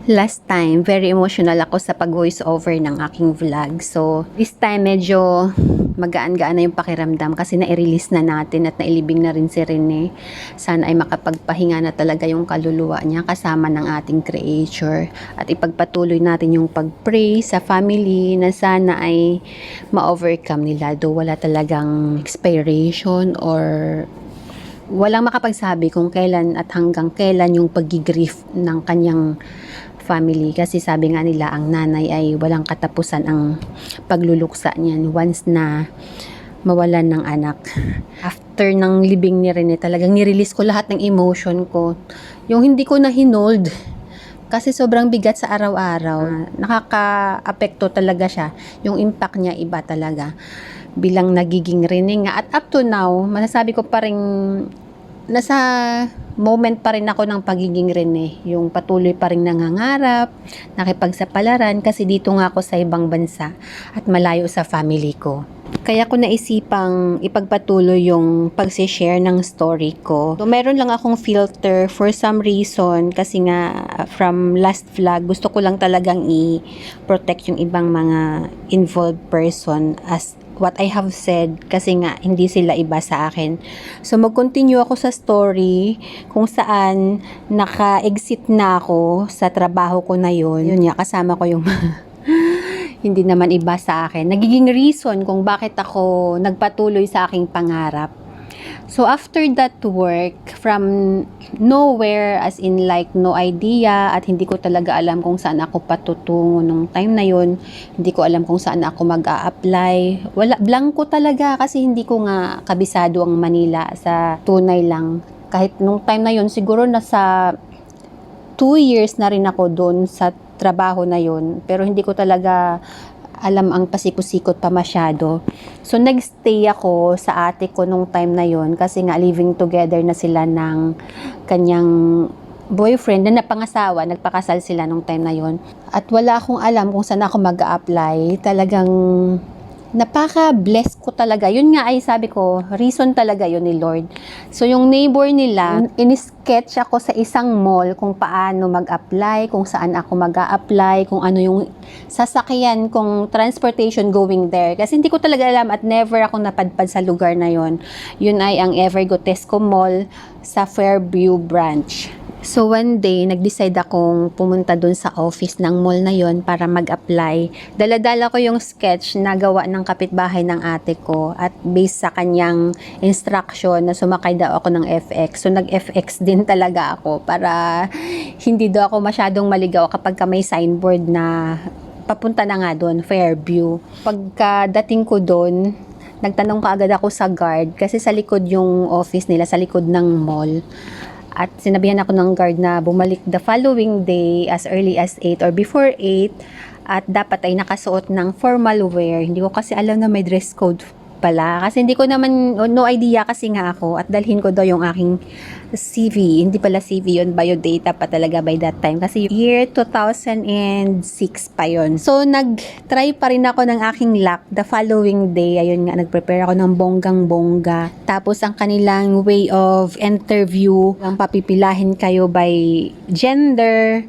Last time, very emotional ako sa pag-voice over ng aking vlog. So, this time medyo magaan-gaan na yung pakiramdam kasi na-release na natin at nailibing na rin si Rene. Sana ay makapagpahinga na talaga yung kaluluwa niya kasama ng ating creator. At ipagpatuloy natin yung pag-pray sa family na sana ay ma-overcome nila. Though wala talagang expiration or walang makapagsabi kung kailan at hanggang kailan yung pag-grief ng kanyang family, kasi sabi nga nila ang nanay ay walang katapusan ang pagluluksa niyan once na mawalan ng anak. After ng libing ni Rene, talagang nirelease ko lahat ng emotion ko, yung hindi ko na hinold kasi sobrang bigat sa araw-araw. Nakaka-apekto talaga siya, yung impact niya iba talaga bilang nagiging Rene nga. At up to now, masasabi ko pa rin nasa moment pa rin ako ng pagiging Rene, yung patuloy pa rin nangangarap, nakipagsapalaran kasi dito nga ako sa ibang bansa at malayo sa family ko. Kaya ko naisipang ipagpatuloy yung pag-share ng story ko. So, meron lang akong filter for some reason kasi nga from last vlog, gusto ko lang talagang i-protect yung ibang mga involved person as what I have said kasi nga hindi sila iba sa akin. So mag-continue ako sa story kung saan naka-exit na ako sa trabaho ko na yun. Yun nga, kasama ko yung hindi naman iba sa akin. Nagiging reason kung bakit ako nagpatuloy sa aking pangarap. So after that work, from nowhere, as in like no idea, at hindi ko talaga alam kung saan ako patutungo nung time na yun. Hindi ko alam kung saan ako mag-a-apply. Wala, blanco talaga kasi hindi ko nga kabisado ang Manila sa tunay lang. Kahit nung time na yun, siguro nasa 2 years na rin ako doon sa trabaho na yun. Pero hindi ko talaga alam ang pasikot-sikot pa masyado. So, nagstay ako sa ate ko nung time na yon kasi nga living together na sila ng kanyang boyfriend na napangasawa, nagpakasal sila nung time na yon. At wala akong alam kung saan ako mag-a-apply. Talagang napaka-bless ko talaga. Yun nga ay sabi ko, reason talaga yun ni Lord. So, yung neighbor nila, in-sketch ako sa isang mall kung paano mag-apply, kung saan ako mag-a-apply, kung ano yung sasakyan, kung transportation going there. Kasi hindi ko talaga alam at never ako napadpad sa lugar na yun. Yun ay ang Evergotesco Mall sa Fairview branch. So one day, nag-decide akong pumunta dun sa office ng mall na yon para mag-apply. Dala-dala ko yung sketch na gawa ng kapitbahay ng ate ko at based sa kanyang instruction na sumakay daw ako ng FX. So nag-FX din talaga ako para hindi daw ako masyadong maligaw kapag may signboard na papunta na nga doon, Fairview. Pagkadating ko doon, nagtanong kaagad ako sa guard kasi sa likod yung office nila, sa likod ng mall. At sinabihan ako ng guard na bumalik the following day as early as 8 or before 8 at dapat ay nakasuot ng formal wear. Hindi ko kasi alam na may dress code pala kasi hindi ko naman, no idea kasi nga ako at dalhin ko daw yung aking CV. Hindi pala CV yun, biodata pa talaga by that time kasi year 2006 pa yun. So nag-try pa rin ako ng aking luck the following day. Ayun nga, nag-prepare ako ng bonggang-bongga. Tapos ang kanilang way of interview, ang papipilahin kayo by gender.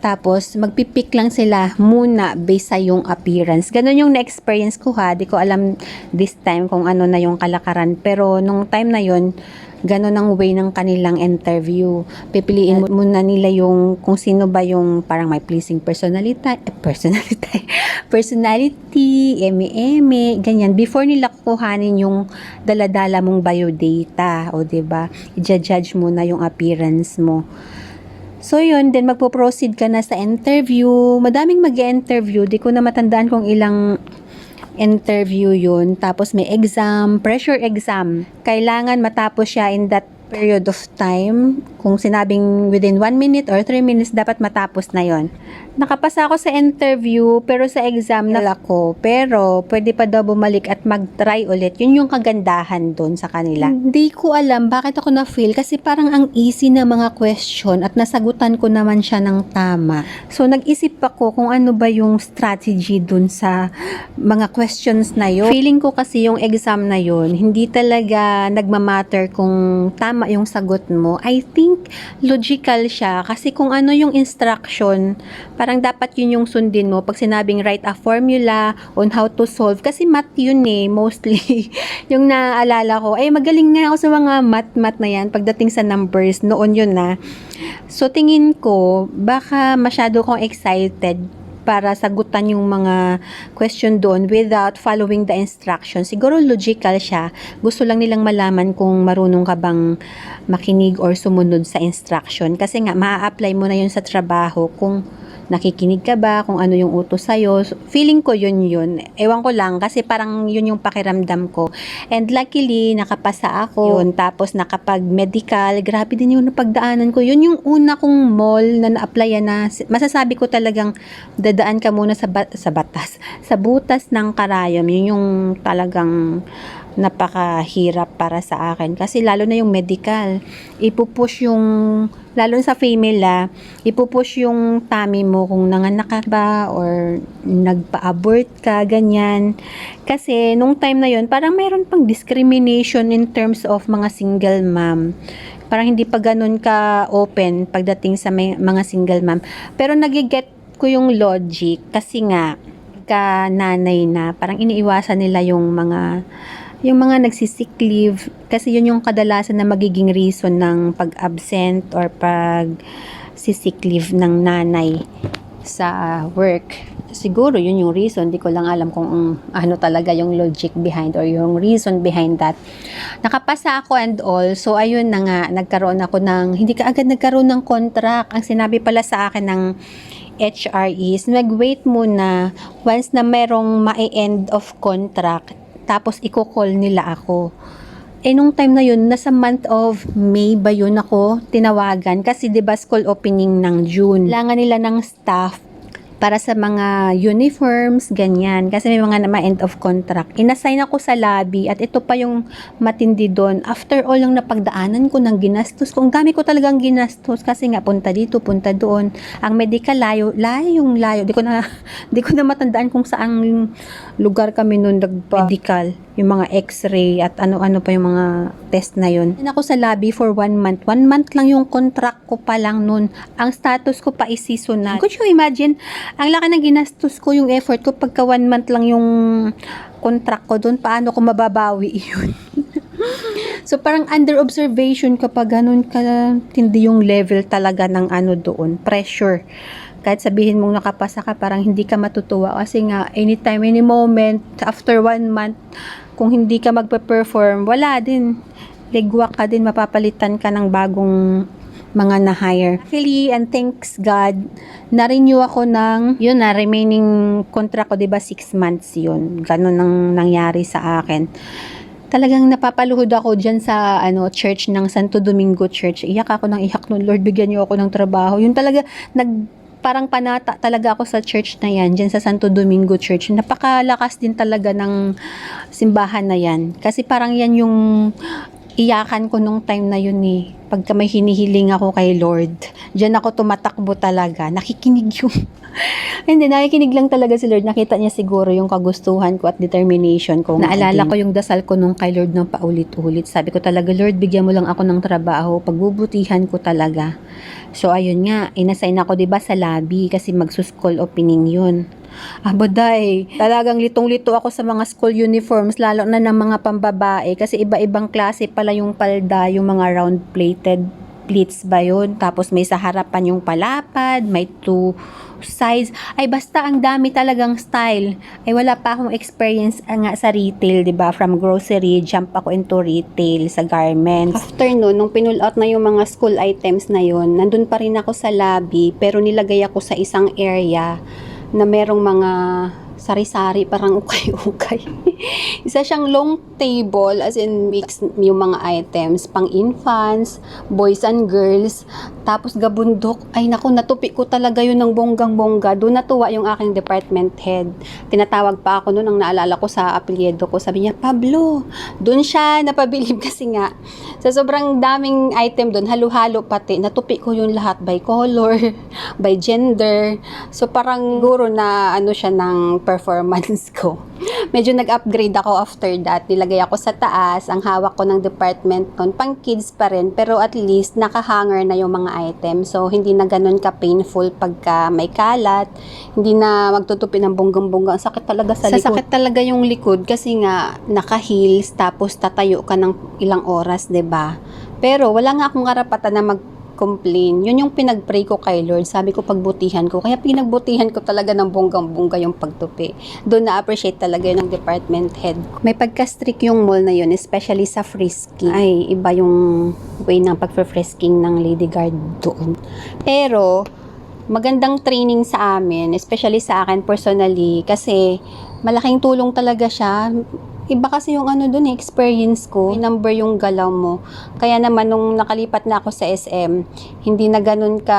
Tapos, magpipick lang sila muna based sa yung appearance. Ganon yung na-experience ko ha. Di ko alam this time kung ano na yung kalakaran. Pero, nung time na yon ganon ang way ng kanilang interview. Pipiliin muna nila yung kung sino ba yung parang may pleasing personality, eme, ganyan. Before nila kukuhanin yung daladala mong biodata. O, diba? I-judge muna yung appearance mo. So yun, then magpo-proceed ka na sa interview. Madaming mag-interview. Di ko na matandaan kung ilang interview yun. Tapos may exam, pressure exam. Kailangan matapos siya in that period of time. Kung sinabing within 1 minute or 3 minutes, dapat matapos na yon. Nakapasa ako sa interview, pero sa exam na ako. Pero, pwede pa daw bumalik at mag-try ulit. Yun yung kagandahan doon sa kanila. Hindi ko alam bakit ako na-feel kasi parang ang easy na mga question at nasagutan ko naman siya ng tama. So, nag-isip ako kung ano ba yung strategy doon sa mga questions na yun. Feeling ko kasi yung exam na yun, hindi talaga nagmamatter kung tama tama yung sagot mo. I think logical siya kasi kung ano yung instruction, parang dapat yun yung sundin mo pag sinabing write a formula on how to solve. Kasi math yun mostly. Yung naaalala ko, ay magaling nga ako sa mga math na yan pagdating sa numbers. Noon yun na. So tingin ko, baka masyado kong excited para sagutan yung mga question doon without following the instructions. Siguro logical siya. Gusto lang nilang malaman kung marunong ka bang makinig or sumunod sa instruction. Kasi nga, maa-apply mo na yun sa trabaho kung nakikinig ka ba, kung ano yung utos sa'yo. So, feeling ko yun. Ewan ko lang, kasi parang yun yung pakiramdam ko. And luckily, nakapasa ako. Yun, tapos nakapag-medical. Grabe din yung napagdaanan ko. Yun yung una kong mall na na-applyan na. Masasabi ko talagang dadaan ka muna sa batas. Sa butas ng karayom. Yun yung talagang napakahirap para sa akin kasi lalo na yung medical, ipupush yung, lalo sa female ipupush yung tummy mo kung nanganak ka ba or nagpa-abort ka, ganyan. Kasi nung time na yun parang mayroon pang discrimination in terms of mga single mom, parang hindi pa ganun ka open pagdating sa mga single mom. Pero nagiget ko yung logic kasi nga ka nanay na, parang iniiwasan nila yung mga nagsisick leave kasi yun yung kadalasan na magiging reason ng pag-absent or pag-sick leave ng nanay sa work. Siguro yun yung reason, di ko lang alam kung ano talaga yung logic behind or yung reason behind that. Nakapasa ako and all, so ayun na nga, nagkaroon ako ng, hindi ka agad nagkaroon ng contract. Ang sinabi pala sa akin ng HR is, mag-wait muna once na merong ma-end of contract, tapos i-call nila ako. Nung time na yun, nasa month of May ba yun ako tinawagan? Kasi diba school opening ng June. Kailangan nila ng staff para sa mga uniforms, ganyan. Kasi may mga end of contract. Inassign ako sa lobby at ito pa yung matindi doon. After all ang napagdaanan ko ng ginastos ko, ang dami ko talagang ginastos kasi nga punta dito, punta doon. Ang medical layo. Di ko na matandaan kung saang lugar kami noon nagpa-medical. Yung mga x-ray at ano-ano pa yung mga test na yun. Ako sa lobby for 1 month. 1 month lang yung contract ko pa lang nun. Ang status ko pa is seasonal. Could you imagine? Ang laki ng ginastos ko, yung effort ko pagka 1 month lang yung contract ko doon. Paano ko mababawi yun? So parang under observation kapag ganun ka tindi yung level talaga ng ano doon. Pressure. Kahit sabihin mong nakapasa ka, parang hindi ka matutuwa kasi nga anytime, any moment, after 1 month, kung hindi ka magpe-perform, wala din. Ligwak ka din, mapapalitan ka ng bagong mga na-hire. Actually, and thanks God, na-renew ako ng, yun na, remaining contract ko, diba 6 months yun. Ganun ang nangyari sa akin. Talagang napapaluhod ako dyan sa church ng Santo Domingo Church. Iyak ako ng iyak nun, Lord, bigyan niyo ako ng trabaho. Yun talaga, parang panata talaga ako sa church na yan, dyan sa Santo Domingo Church. Napakalakas din talaga ng simbahan na yan. Kasi parang yan yung iyakan ko nung time na yun Pagka may hinihiling ako kay Lord, dyan ako tumatakbo talaga. Nakikinig yung hindi, nakikinig lang talaga si Lord. Nakita niya siguro yung kagustuhan ko at determination ko. Naalala ko yung dasal ko nung kay Lord ng paulit-ulit. Sabi ko talaga, Lord, bigyan mo lang ako ng trabaho. Pagbubutihan ko talaga. So, ayun nga, inassign ako, diba, sa lobby kasi magsuschool opening yun. Baday, talagang litong-lito ako sa mga school uniforms, lalo na ng mga pambabae kasi iba-ibang klase pala yung palda, yung mga round-plated pleats ba yun? Tapos may sa harapan yung palapad, may 2 sides. Ay basta ang dami talagang style. Ay wala pa akong experience nga sa retail, 'di ba? From grocery, jump ako into retail sa garments. After noon, nung pinull out na yung mga school items na yun, nandun pa rin ako sa lobby, pero nilagay ako sa isang area na merong mga sari-sari, parang ukay-ukay. Isa siyang long table, as in mix yung mga items, pang infants, boys and girls, tapos gabundok. Ay naku, natupi ko talaga yun ng bonggang-bongga. Doon natuwa yung aking department head. Tinatawag pa ako noon, ang naalala ko sa apelyido ko. Sabi niya, Pablo, doon siya napabilib kasi nga. Sa sobrang daming item doon, halo-halo pati, natupi ko yung lahat by color, by gender. So parang guro na ano siya ng performance ko. medyo nag-upgrade ako after that. Nilagay ako sa taas, ang hawak ko ng department nun, pang kids pa rin, pero at least naka-hanger na yung mga items. So, hindi na ganun ka-painful pagka may kalat, hindi na magtutupi ng bonggang-bongga. Ang sakit talaga sa likod. Sasakit talaga yung likod kasi nga naka-heels, tapos tatayo ka ng ilang oras, 'di ba? Pero wala nga akong karapatan na mag-complain. Yun yung pinag-pray ko kay Lord. Sabi ko, pagbutihan ko. Kaya pinagbutihan ko talaga ng bonggang-bongga yung pagtupi. Doon na-appreciate talaga yun ng department head. May pagka-strict yung mall na yun, especially sa frisking. Ay, iba yung way ng pag-frisking ng Lady Guard doon. Pero, magandang training sa amin, especially sa akin personally, kasi malaking tulong talaga siya. Iba kasi yung experience ko, number yung galaw mo. Kaya naman nung nakalipat na ako sa SM, hindi na ganun ka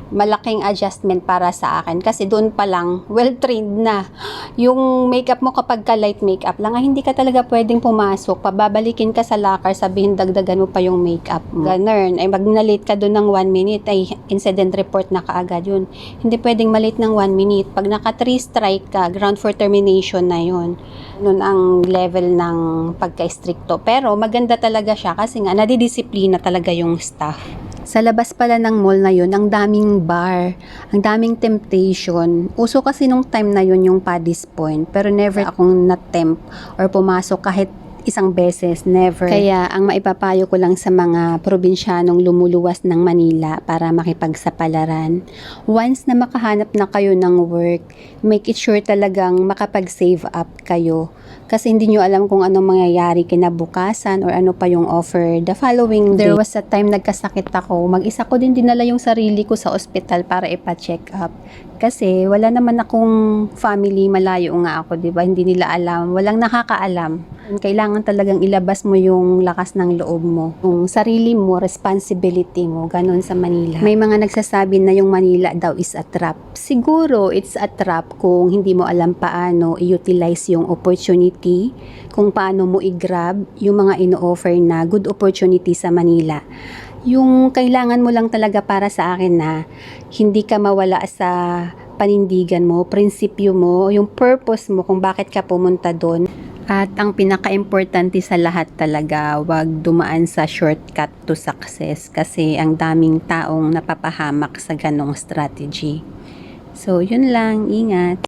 malaking adjustment para sa akin. Kasi doon pa lang, well-trained na. Yung makeup mo kapag ka light makeup lang, hindi ka talaga pwedeng pumasok. Pababalikin ka sa locker, sabihin dagdagan mo pa yung makeup mo. Ganun. Ay, mag na-late ka doon ng 1 minute, ay incident report na kaagad yun. Hindi pwedeng malate ng 1 minute. Pag naka 3 strike ka, ground for termination na yun. Nun ang level ng pagka-stricto. Pero maganda talaga siya kasi nga nadidisiplina talaga yung staff. Sa labas pala ng mall na yun, ang daming bar, ang daming temptation. Uso kasi nung time na yun yung Paddy's Point, pero never akong na-tempt or pumasok kahit isang beses, never. Kaya ang maipapayo ko lang sa mga probinsyanong lumuluwas ng Manila para makipagsapalaran, once na makahanap na kayo ng work, make it sure talagang makapag-save up kayo. Kasi hindi nyo alam kung anong mangyayari kinabukasan or ano pa yung offer the following day. There was a time nagkasakit ako. Mag-isa ko din dinala yung sarili ko sa ospital para ipa-check up. Kasi wala naman akong family, malayo nga ako, diba? Hindi nila alam, walang nakakaalam. Kailangan talagang ilabas mo yung lakas ng loob mo. Yung sarili mo, responsibility mo, ganun sa Manila. May mga nagsasabi na yung Manila daw is a trap. Siguro, it's a trap kung hindi mo alam paano i-utilize yung opportunity, kung paano mo i-grab yung mga ino-offer na good opportunity sa Manila. Yung kailangan mo lang talaga para sa akin na hindi ka mawala sa panindigan mo, prinsipyo mo, yung purpose mo kung bakit ka pumunta doon. At ang pinaka-importante sa lahat talaga, wag dumaan sa shortcut to success kasi ang daming taong napapahamak sa ganong strategy. So, yun lang. Ingat.